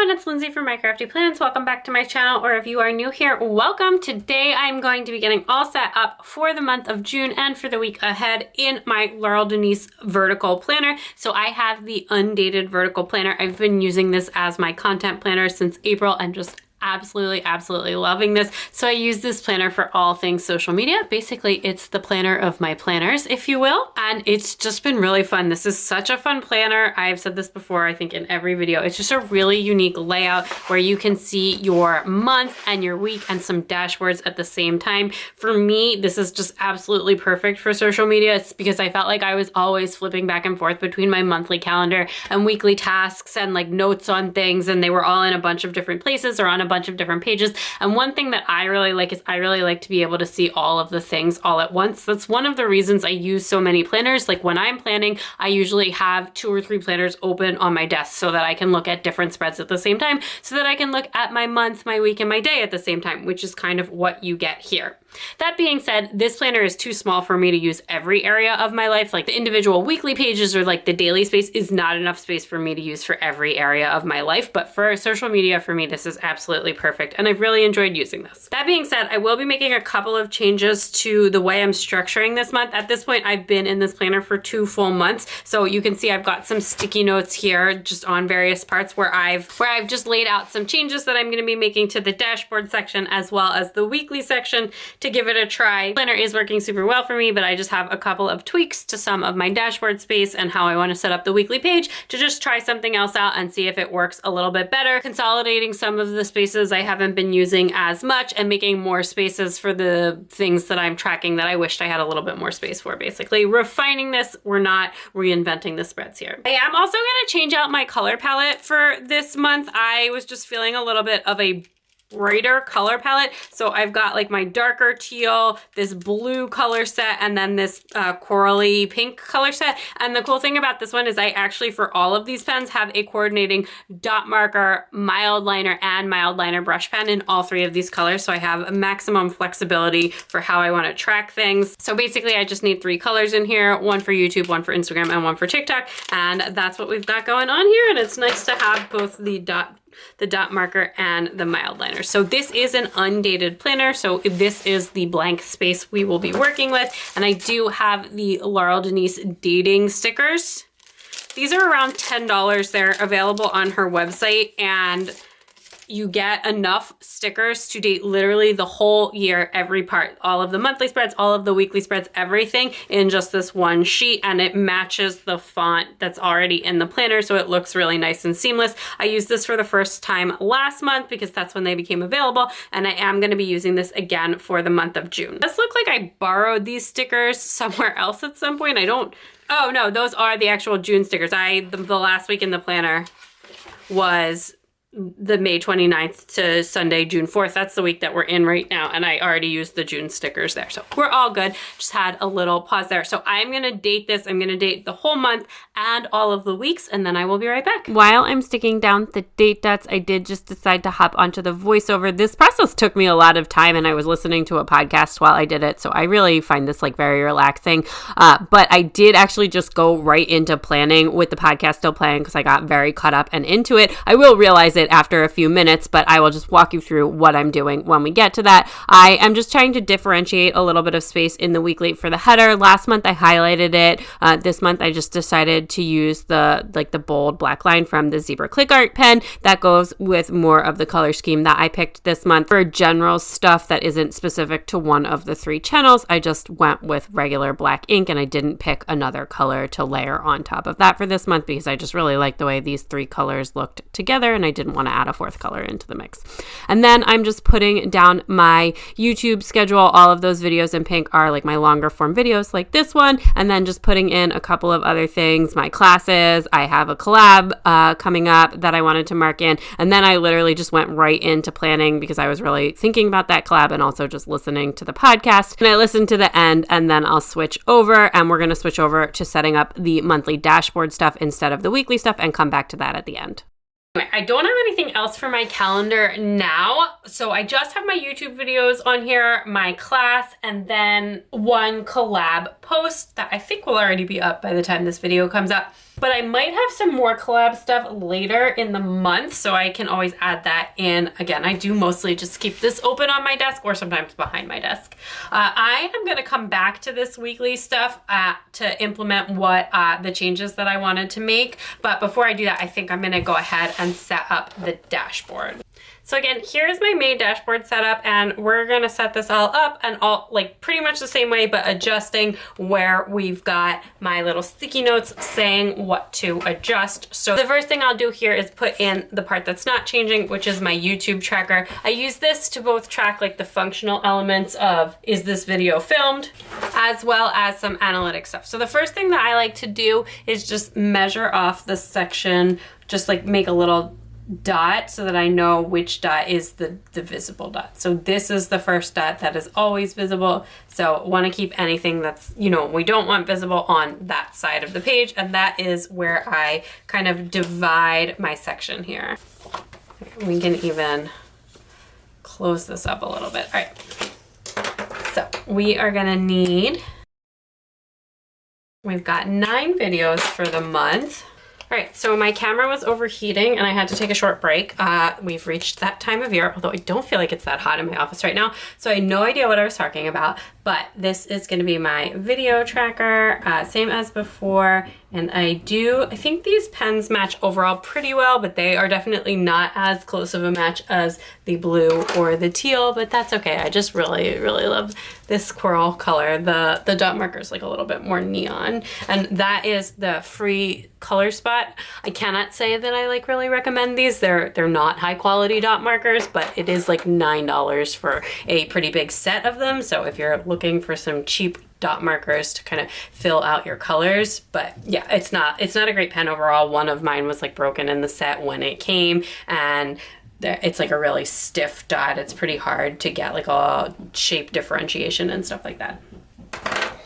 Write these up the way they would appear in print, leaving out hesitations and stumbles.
everyone, it's Lindsay from My Crafty Plans. Welcome back to my channel, or if you are new here, welcome. Today I'm going to be getting all set up for the month of June and for the week ahead in my Laurel Denise vertical planner. So I have the undated vertical planner. I've been using this as my content planner since April and just absolutely loving this. So I use this planner for all things social media. Basically, it's the planner of my planners, if you will. And it's just been really fun. This is such a fun planner. I've said this before, I think in every video. It's just a really unique layout where you can see your month and your week and some dashboards at the same time. For me, this is just absolutely perfect for social media. It's because I felt like I was always flipping back and forth between my monthly calendar and weekly tasks and like notes on things, and they were all in a bunch of different places or on a bunch of different pages. And one thing that I really like is I really like to be able to see all of the things all at once. That's one of the reasons I use so many planners. Like when I'm planning, I usually have 2 or 3 planners open on my desk so that I can look at different spreads at the same time, so that I can look at my month, my week, and my day at the same time, which is kind of what you get here. That being said, this planner is too small for me to use every area of my life. Like the individual weekly pages or like the daily space is not enough space for me to use for every area of my life. But for social media, for me, this is absolutely perfect. And I've really enjoyed using this. That being said, I will be making a couple of changes to the way I'm structuring this month. At this point, I've been in this planner for 2 full months. So you can see I've got some sticky notes here just on various parts where I've just laid out some changes that I'm going to be making to the dashboard section as well as the weekly section to give it a try. Planner is working super well for me, but I just have a couple of tweaks to some of my dashboard space and how I want to set up the weekly page to just try something else out and see if it works a little bit better. Consolidating some of the spaces I haven't been using as much and making more spaces for the things that I'm tracking that I wished I had a little bit more space for. Basically refining this. We're not reinventing the spreads here. I am also going to change out my color palette for this month. I was just feeling a little bit of a brighter color palette. So I've got like my darker teal, this blue color set, and then this corally pink color set. And the cool thing about this one is I actually, for all of these pens, have a coordinating dot marker, mild liner, and mild liner brush pen in all 3 of these colors. So I have a maximum flexibility for how I want to track things. So basically I just need 3 colors in here, 1 for YouTube, 1 for Instagram, and 1 for TikTok. And that's what we've got going on here. And it's nice to have both the dot marker and the mild liner. So this is an undated planner. So this is the blank space we will be working with. And I do have the Laurel Denise dating stickers. These are around $10. They're available on her website, and you get enough stickers to date literally the whole year, every part, all of the monthly spreads, all of the weekly spreads, everything in just this one sheet. And it matches the font that's already in the planner, so it looks really nice and seamless. I used this for the first time last month because that's when they became available, and I am going to be using this again for the month of June. It does look like I borrowed these stickers somewhere else at some point. Oh no, those are the actual June stickers. The last week in the planner was the May 29th to Sunday, June 4th. That's the week that we're in right now. And I already used the June stickers there. So we're all good. Just had a little pause there. So I'm going to date this. I'm going to date the whole month and all of the weeks, and then I will be right back. While I'm sticking down the date dates, I did just decide to hop onto the voiceover. This process took me a lot of time, and I was listening to a podcast while I did it. So I really find this like very relaxing. But I did actually just go right into planning with the podcast still playing because I got very caught up and into it. I will realize it after a few minutes, but I will just walk you through what I'm doing when we get to that. I am just trying to differentiate a little bit of space in the weekly for the header. Last month I highlighted it. This month I just decided to use the bold black line from the Zebra Click Art pen that goes with more of the color scheme that I picked this month. For general stuff that isn't specific to one of the 3 channels, I just went with regular black ink, and I didn't pick another color to layer on top of that for this month because I just really liked the way these 3 colors looked together, and I didn't want to add a 4th color into the mix. And then I'm just putting down my YouTube schedule. All of those videos in pink are like my longer form videos like this one, and then just putting in a couple of other things, my classes. I have a collab coming up that I wanted to mark in, and then I literally just went right into planning because I was really thinking about that collab and also just listening to the podcast. And I listened to the end, and then I'll switch over, and we're going to switch over to setting up the monthly dashboard stuff instead of the weekly stuff and come back to that at the end. I don't have anything else for my calendar now, so I just have my YouTube videos on here, my class, and then one collab post that I think will already be up by the time this video comes up. But I might have some more collab stuff later in the month, so I can always add that in. Again, I do mostly just keep this open on my desk or sometimes behind my desk. I am gonna come back to this weekly stuff to implement what the changes that I wanted to make. But before I do that, I think I'm gonna go ahead and set up the dashboard. So again, here's my main dashboard setup, and we're gonna set this all up and all like pretty much the same way, but adjusting where we've got my little sticky notes saying what to adjust. So the first thing I'll do here is put in the part that's not changing, which is my YouTube tracker. I use this to both track like the functional elements of, is this video filmed, as well as some analytic stuff. So the first thing that I like to do is just measure off the section, just like make a little dot so that I know which dot is the visible dot. So this is the first dot that is always visible. So want to keep anything that's, you know, we don't want visible on that side of the page. And that is where I kind of divide my section here. We can even close this up a little bit. All right. So we are gonna need, we've got 9 videos for the month. All right, so my camera was overheating and I had to take a short break. We've reached that time of year, although I don't feel like it's that hot in my office right now, so I had no idea what I was talking about, but this is gonna be my video tracker, same as before. And I think these pens match overall pretty well, but they are definitely not as close of a match as the blue or the teal, but that's okay. I just really, really love this coral color. The dot marker is like a little bit more neon, and that is the free color spot. I cannot say that I like really recommend these. They're not high quality dot markers, but it is like $9 for a pretty big set of them. So if you're looking for some cheap dot markers to kind of fill out your colors, but yeah, it's not a great pen overall. One of mine was like broken in the set when it came, and it's like a really stiff dot. It's pretty hard to get like a shape differentiation and stuff like that.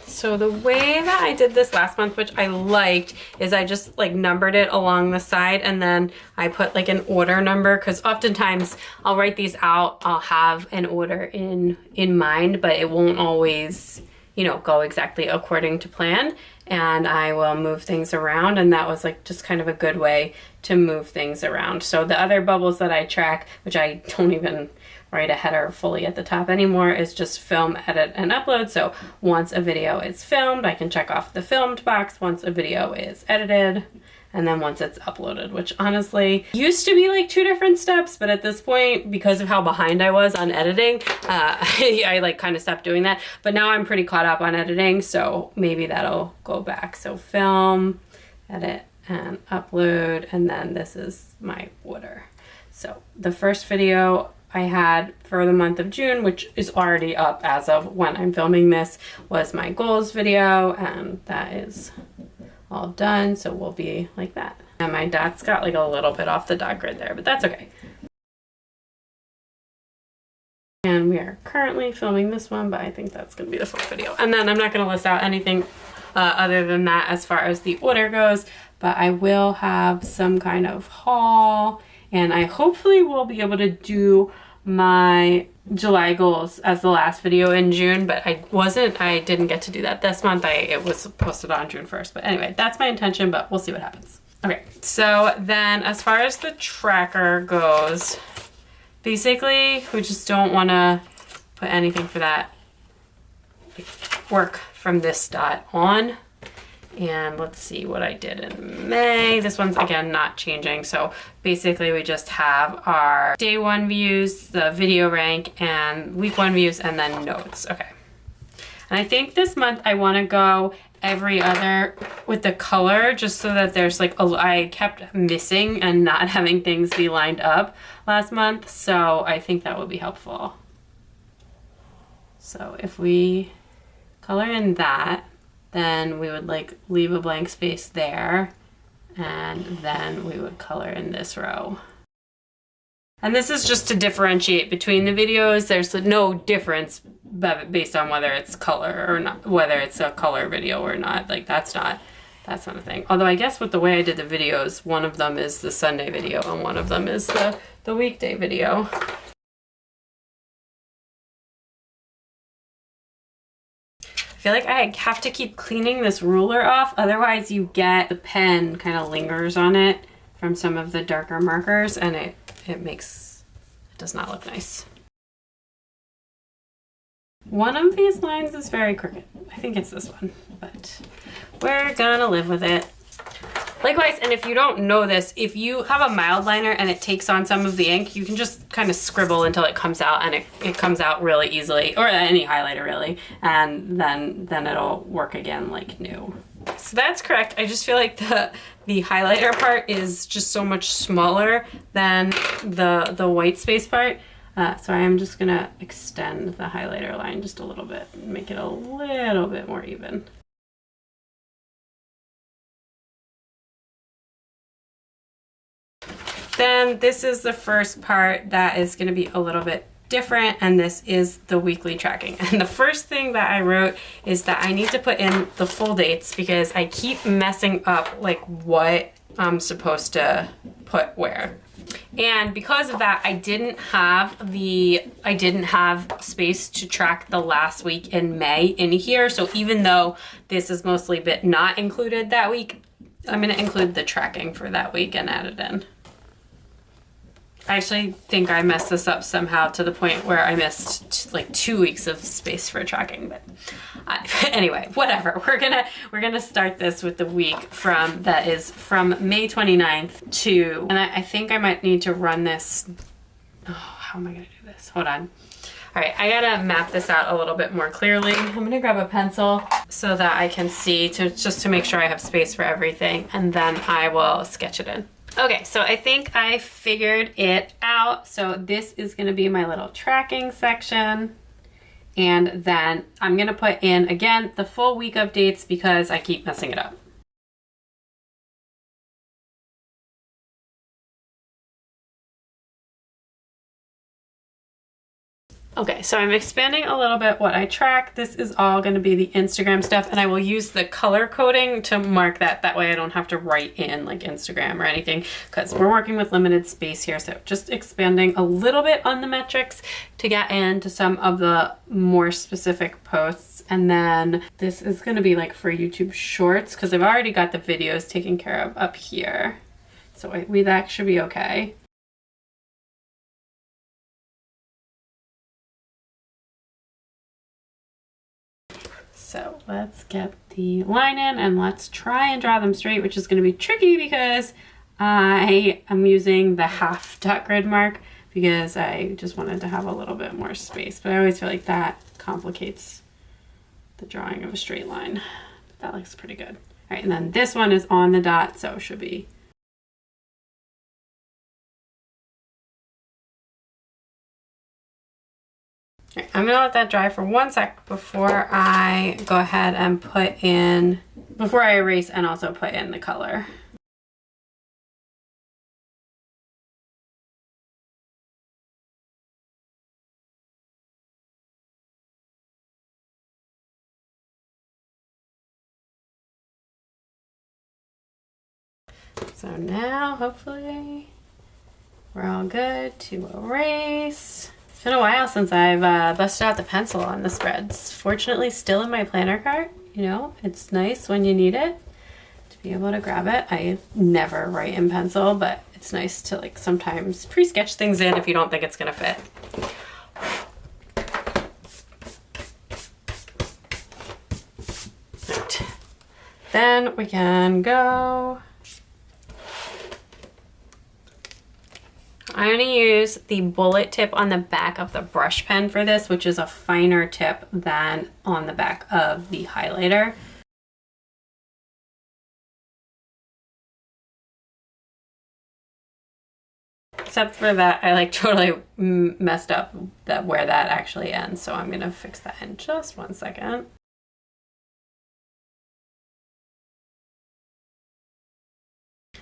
So the way that I did this last month, which I liked, is I just like numbered it along the side, and then I put like an order number, because oftentimes I'll write these out, I'll have an order in mind, but it won't always, you know, go exactly according to plan, and I will move things around, and that was like just kind of a good way to move things around. So the other bubbles that I track, which I don't even write a header fully at the top anymore, is just film, edit, and upload. So once a video is filmed, I can check off the filmed box. Once a video is edited, and then once it's uploaded, which honestly used to be like 2 different steps, but at this point, because of how behind I was on editing, I like kind of stopped doing that. But now I'm pretty caught up on editing, so maybe that'll go back. So film, edit, and upload, and then this is my order. So the first video I had for the month of June, which is already up as of when I'm filming this, was my goals video, and that is all done, so we'll be like that. And my dots got like a little bit off the dot grid there, but that's okay. And we are currently filming this one, but I think that's gonna be the full video. And then I'm not gonna list out anything other than that as far as the order goes, but I will have some kind of haul, and I hopefully will be able to do my July goals as the last video in June, but I didn't get to do that this month. It was posted on June 1st, but anyway, that's my intention, but we'll see what happens. Okay, so then as far as the tracker goes, basically we just don't want to put anything for that work from this dot on. And let's see what I did in May. This one's again not changing. So basically we just have our day 1 views, the video rank, and week 1 views, and then notes. Okay. And I think this month I want to go every other with the color, just so that there's like I kept missing and not having things be lined up last month. So I think that would be helpful. So if we color in that, then we would like leave a blank space there, and then we would color in this row. And this is just to differentiate between the videos. There's no difference based on whether it's color or not, whether it's a color video or not. Like that's not a thing. Although I guess with the way I did the videos, one of them is the Sunday video and one of them is the weekday video. feel like I have to keep cleaning this ruler off, otherwise you get the pen kind of lingers on it from some of the darker markers, and it does not look nice. One of these lines is very crooked. I think it's this one, but we're gonna live with it. Likewise, and if you don't know this, if you have a mild liner and it takes on some of the ink, you can just kind of scribble until it comes out, and it comes out really easily, or any highlighter really, and then it'll work again like new. So that's correct. I just feel like the highlighter part is just so much smaller than the white space part. So I am just gonna extend the highlighter line just a little bit and make it a little bit more even. Then this is the first part that is going to be a little bit different, and this is the weekly tracking. And the first thing that I wrote is that I need to put in the full dates because I keep messing up like what I'm supposed to put where. And because of that, I didn't have space to track the last week in May in here. So even though this is mostly bit not included that week, I'm going to include the tracking for that week and add it in. I actually think I messed this up somehow to the point where I missed like 2 weeks of space for tracking, but anyway, whatever. We're gonna start this with the week that is from May 29th to, and I think I might need to run this. Oh, how am I gonna do this? Hold on. All right, I gotta map this out a little bit more clearly. I'm gonna grab a pencil so that I can see, just to make sure I have space for everything, and then I will sketch it in. Okay, so I think I figured it out. So this is gonna be my little tracking section. And then I'm gonna put in, again, the full week of dates because I keep messing it up. Okay, so I'm expanding a little bit what I track. This is all going to be the Instagram stuff, and I will use the color coding to mark that. That way I don't have to write in like Instagram or anything, because we're working with limited space here. So just expanding a little bit on the metrics to get into some of the more specific posts. And then this is going to be like for YouTube Shorts, because I've already got the videos taken care of up here. So that should be okay. So let's get the line in and let's try and draw them straight, which is going to be tricky because I am using the half dot grid mark because I just wanted to have a little bit more space. But I always feel like that complicates the drawing of a straight line. That looks pretty good. All right, and then this one is on the dot, so it should be. Okay, I'm gonna let that dry for 1 sec before I go ahead and before I erase and also put in the color. So now hopefully we're all good to erase. It's been a while since I've busted out the pencil on the spreads. Fortunately, still in my planner cart. You know, it's nice when you need it to be able to grab it. I never write in pencil, but it's nice to like sometimes pre-sketch things in if you don't think it's gonna fit. Right. Then we can go. I'm going to use the bullet tip on the back of the brush pen for this, which is a finer tip than on the back of the highlighter. Except for that, I like totally messed up where that actually ends. So I'm going to fix that in just 1 second.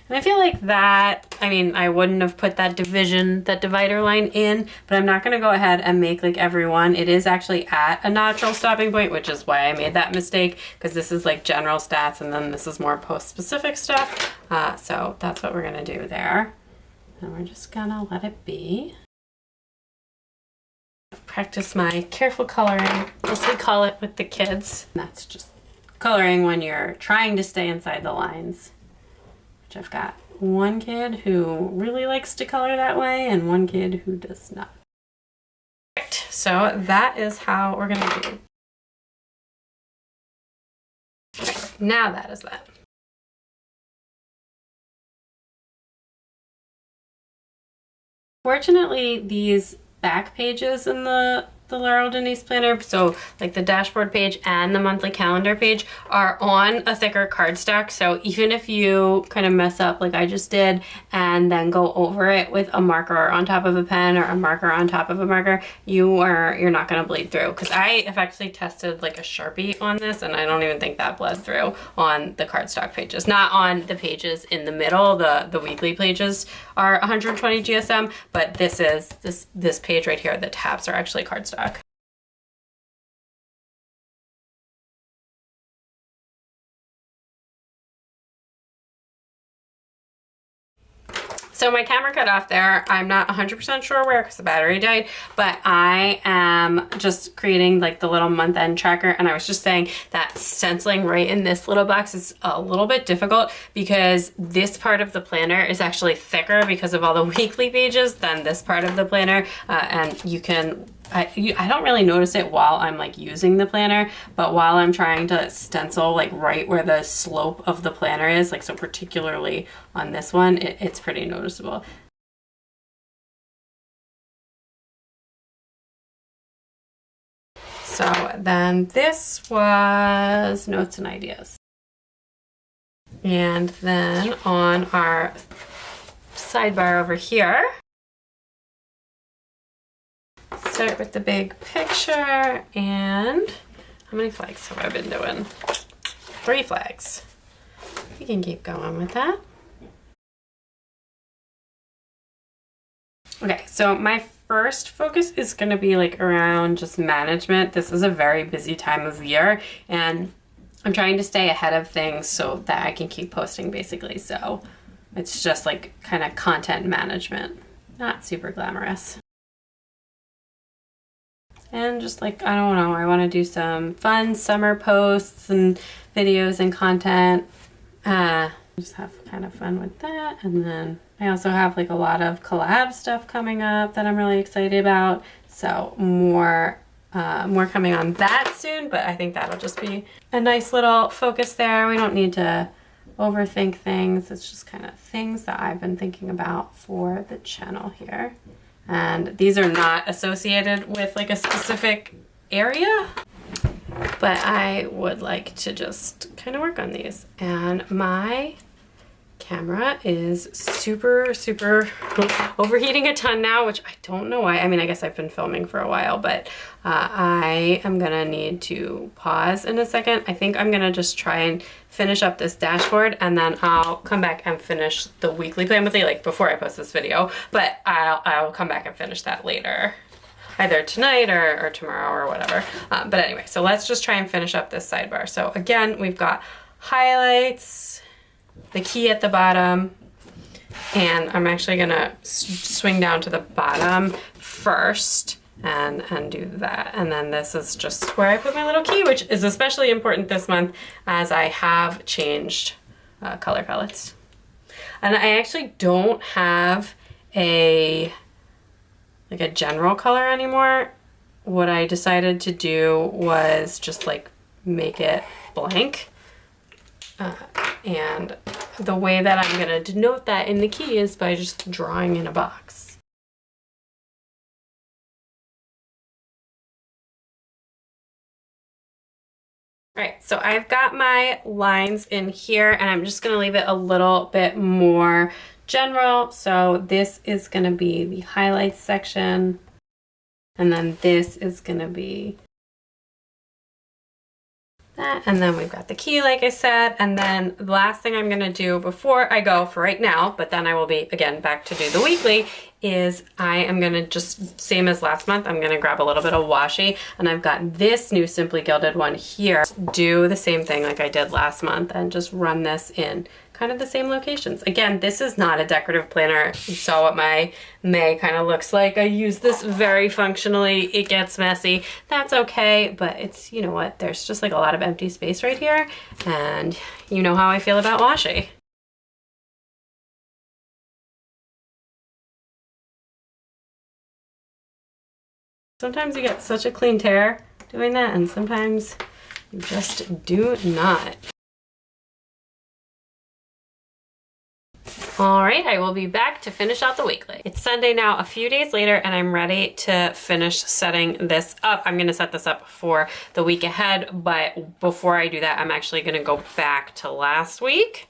And I feel like that, I mean, I wouldn't have put that divider line in, but I'm not going to go ahead and make like every one. It is actually at a natural stopping point, which is why I made that mistake, because this is like general stats and then this is more post-specific stuff. So that's what we're going to do there. And we're just going to let it be. practice my careful coloring, as we call it with the kids. And that's just coloring when you're trying to stay inside the lines, which I've got one kid who really likes to color that way and one kid who does not. Right, so that is how we're gonna do. Right, now that is that. Fortunately, these back pages in the Laurel Denise Planner, so like the dashboard page and the monthly calendar page, are on a thicker cardstock. So even if you kind of mess up like I just did and then go over it with a marker on top of a pen or a marker on top of a marker, you're not going to bleed through. Because I have actually tested like a Sharpie on this and I don't even think that bled through on the cardstock pages. Not on the pages in the middle. The weekly pages are 120 GSM, but this page right here, the tabs are actually cardstock. So my camera cut off there. I'm not 100% sure where because the battery died, but I am just creating like the little month end tracker. And I was just saying that stenciling right in this little box is a little bit difficult because this part of the planner is actually thicker because of all the weekly pages than this part of the planner. And you can, I don't really notice it while I'm like using the planner, but while I'm trying to stencil like right where the slope of the planner is, like so particularly on this one, it's pretty noticeable. So then this was notes and ideas. And then on our sidebar over here, start with the big picture. And how many flags have I been doing? 3 flags. We can keep going with that. Okay, so my first focus is going to be like around just management. This is a very busy time of year and I'm trying to stay ahead of things so that I can keep posting basically. So it's just like kind of content management, not super glamorous. And just like, I don't know, I want to do some fun summer posts and videos and content. Just have kind of fun with that. And then I also have like a lot of collab stuff coming up that I'm really excited about. So more coming on that soon, but I think that'll just be a nice little focus there. We don't need to overthink things. It's just kind of things that I've been thinking about for the channel here. And these are not associated with like a specific area, but I would like to just kind of work on these. And my camera is super overheating a ton now, which I don't know why. I mean, I guess I've been filming for a while, but I am gonna need to pause in a second. I think I'm gonna just try and finish up this dashboard and then I'll come back and finish the weekly plan with you, like before I post this video, but I'll come back and finish that later, either tonight or tomorrow or whatever. But anyway, so let's just try and finish up this sidebar. So again, we've got highlights, the key at the bottom, and I'm actually gonna swing down to the bottom first and do that. And then this is just where I put my little key, which is especially important this month as I have changed color palettes. And I actually don't have a general color anymore. What I decided to do was just like make it blank. And the way that I'm gonna denote that in the key is by just drawing in a box. All right, so I've got my lines in here and I'm just gonna leave it a little bit more general. So this is gonna be the highlights section. And then this is gonna be that. And then we've got the key, like I said. And then the last thing I'm gonna do before I go for right now, but then I will be again back to do the weekly, is I am gonna just, same as last month, I'm gonna grab a little bit of washi, and I've got this new Simply Gilded one here. Do the same thing like I did last month and just run this in kind of the same locations. Again, this is not a decorative planner. You saw what my May kind of looks like. I use this very functionally. It gets messy. That's okay, but it's, you know what, there's just like a lot of empty space right here, and you know how I feel about washi. Sometimes you get such a clean tear doing that, and sometimes you just do not. All right, I will be back to finish out the weekly. It's Sunday now, a few days later, and I'm ready to finish setting this up. I'm gonna set this up for the week ahead, but before I do that, I'm actually gonna go back to last week,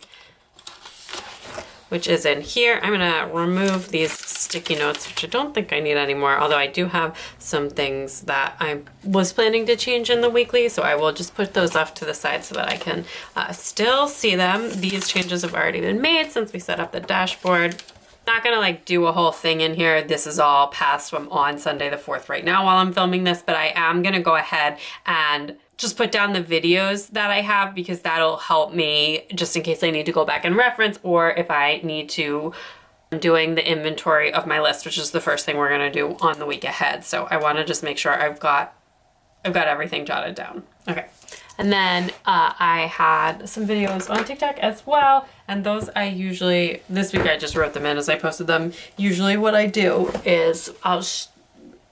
which is in here. I'm gonna remove these sticky notes, which I don't think I need anymore, although I do have some things that I was planning to change in the weekly, so I will just put those off to the side so that I can still see them. These changes have already been made since we set up the dashboard. Not gonna like do a whole thing in here. This is all past from on Sunday the 4th right now while I'm filming this, but I am gonna go ahead and just put down the videos that I have, because that'll help me just in case I need to go back and reference, or if I need to doing the inventory of my list, which is the first thing we're gonna do on the week ahead. So I wanna just make sure I've got everything jotted down. Okay. And then I had some videos on TikTok as well, and those I usually, this week I just wrote them in as I posted them. Usually what I do is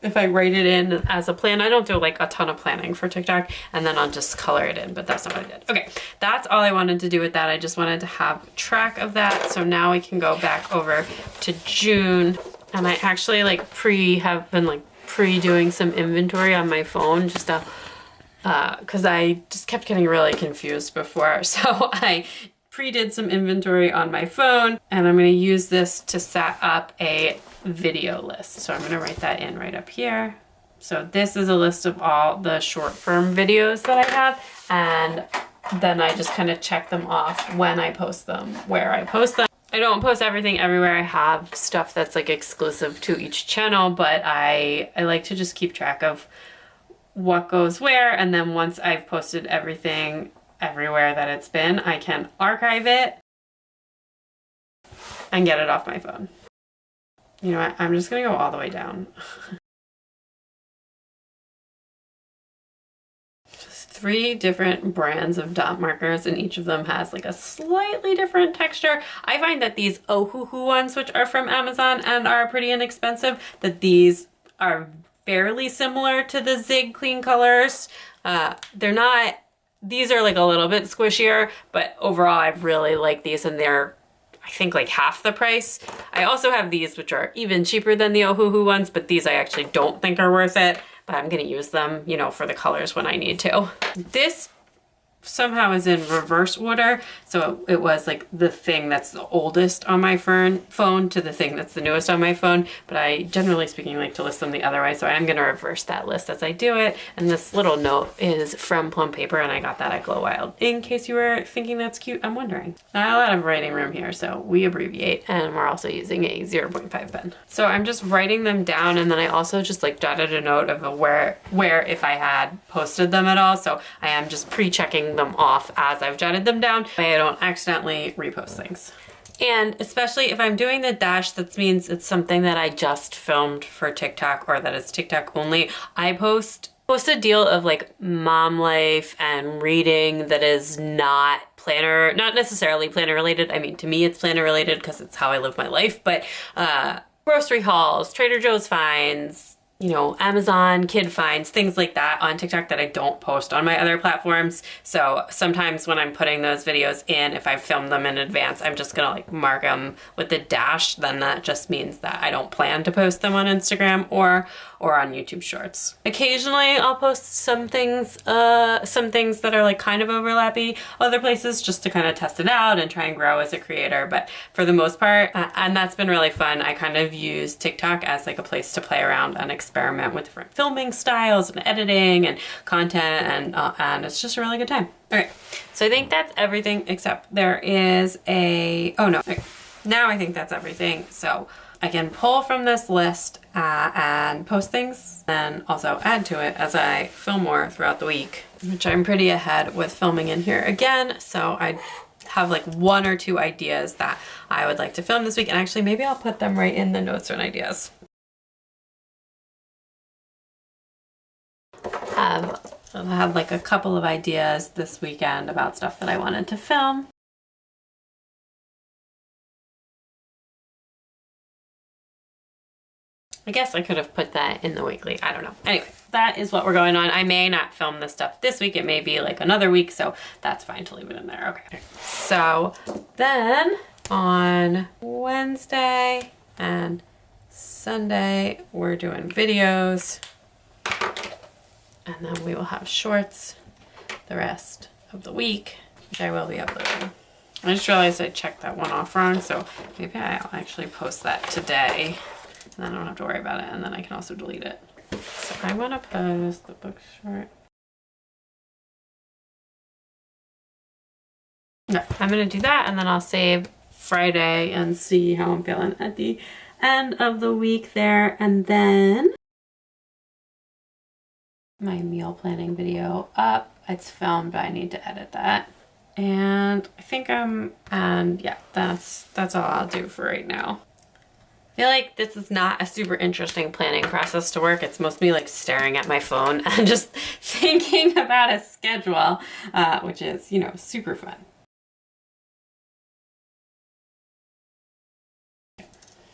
if I write it in as a plan, I don't do like a ton of planning for TikTok, and then I'll just color it in, but that's not what I did. Okay, that's all I wanted to do with that. I just wanted to have track of that. So now we can go back over to June, and I actually like have been pre-doing some inventory on my phone just to, cause I just kept getting really confused before. So I pre-did some inventory on my phone, and I'm gonna use this to set up a video list. So I'm gonna write that in right up here. So this is a list of all the short form videos that I have, and then I just kind of check them off when I post them, where I post them. I don't post everything everywhere. I have stuff that's like exclusive to each channel, but I like to just keep track of what goes where, and then once I've posted everything everywhere that it's been, I can archive it and get it off my phone. You know what, I'm just gonna go all the way down. Just 3 different brands of dot markers, and each of them has like a slightly different texture. I find that these Ohuhu ones, which are from Amazon and are pretty inexpensive, that these are fairly similar to the Zig Clean Colors. They're not, these are like a little bit squishier, but overall I really like these, and they're I think like half the price. I also have these, which are even cheaper than the Ohuhu ones, but these I actually don't think are worth it, but I'm gonna use them, you know, for the colors when I need to. This somehow is in reverse order. So it was like the thing that's the oldest on my phone to the thing that's the newest on my phone. But I generally speaking like to list them the other way. So I'm gonna reverse that list as I do it. And this little note is from Plum Paper, and I got that at Glow Wild. In case you were thinking that's cute, I'm wondering. Not a lot of writing room here, so we abbreviate, and we're also using a 0.5 pen. So I'm just writing them down, and then I also just like jotted a note of where if I had posted them at all. So I am just pre-checking them off as I've jotted them down, so I don't accidentally repost things. And especially if I'm doing the dash, that means it's something that I just filmed for TikTok, or that it's TikTok only. I post a deal of like mom life and reading that is not necessarily planner related. I mean, to me it's planner related because it's how I live my life, but grocery hauls, Trader Joe's finds, you know, Amazon kid finds, things like that on TikTok that I don't post on my other platforms. So sometimes when I'm putting those videos in, if I filmed them in advance, I'm just gonna like mark them with the dash. Then that just means that I don't plan to post them on Instagram or on YouTube Shorts. Occasionally I'll post some things that are like kind of overlappy other places just to kind of test it out and try and grow as a creator. But for the most part, and that's been really fun, I kind of use TikTok as like a place to play around and experiment with different filming styles and editing and content, and it's just a really good time. Okay, so I think that's everything except there is a, oh no, okay. Now I think that's everything. So I can pull from this list and post things, and also add to it as I film more throughout the week, which I'm pretty ahead with filming in here again. So I have like 1 or 2 ideas that I would like to film this week, and actually maybe I'll put them right in the notes and ideas. I've had like a couple of ideas this weekend about stuff that I wanted to film. I guess I could have put that in the weekly. I don't know. Anyway, that is what we're going on. I may not film this stuff this week. It may be like another week, so that's fine to leave it in there. Okay. So then on Wednesday and Sunday, we're doing videos. And then we will have shorts the rest of the week, which I will be uploading. I just realized I checked that one off wrong, so maybe I'll actually post that today. And then I don't have to worry about it, and then I can also delete it. So I want to post the book short. No, I'm going to do that, and then I'll save Friday and see how I'm feeling at the end of the week there. And then my meal planning video up. It's filmed, but I need to edit that. And I think yeah, that's all I'll do for right now. I feel like this is not a super interesting planning process to work. It's mostly like staring at my phone and just thinking about a schedule, which is, you know, super fun.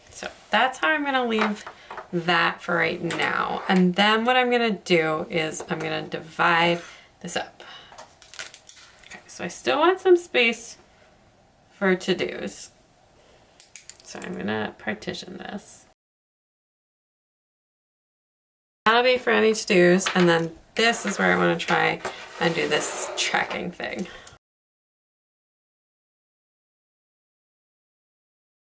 So that's how I'm gonna leave that for right now. And then what I'm gonna do is I'm gonna divide this up. Okay, so I still want some space for to-dos. So I'm gonna partition this. That'll be for any to-dos, and then this is where I wanna try and do this tracking thing.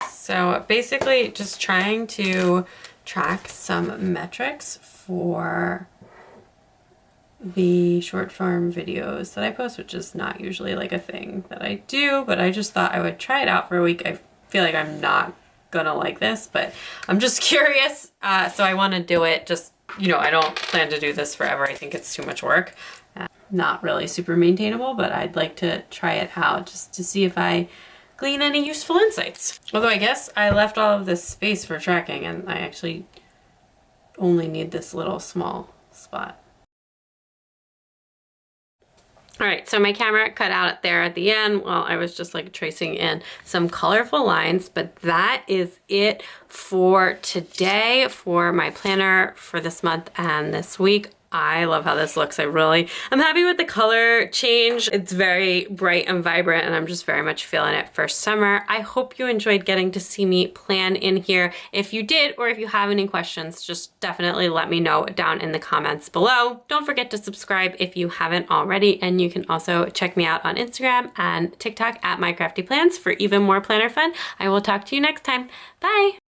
So basically just trying to track some metrics for the short form videos that I post, which is not usually like a thing that I do, but I just thought I would try it out for a week. I feel like I'm not gonna like this, but I'm just curious. So I want to do it. Just, you know, I don't plan to do this forever. I think it's too much work. Not really super maintainable, but I'd like to try it out just to see if I glean any useful insights. Although I guess I left all of this space for tracking, and I actually only need this little small spot. All right, so my camera cut out there at the end while I was just like tracing in some colorful lines, but that is it for today for my planner for this month and this week. I love how this looks. I'm happy with the color change. It's very bright and vibrant, and I'm just very much feeling it for summer. I hope you enjoyed getting to see me plan in here. If you did, or if you have any questions, just definitely let me know down in the comments below. Don't forget to subscribe if you haven't already, and you can also check me out on Instagram and TikTok at MyCraftyPlans for even more planner fun. I will talk to you next time. Bye!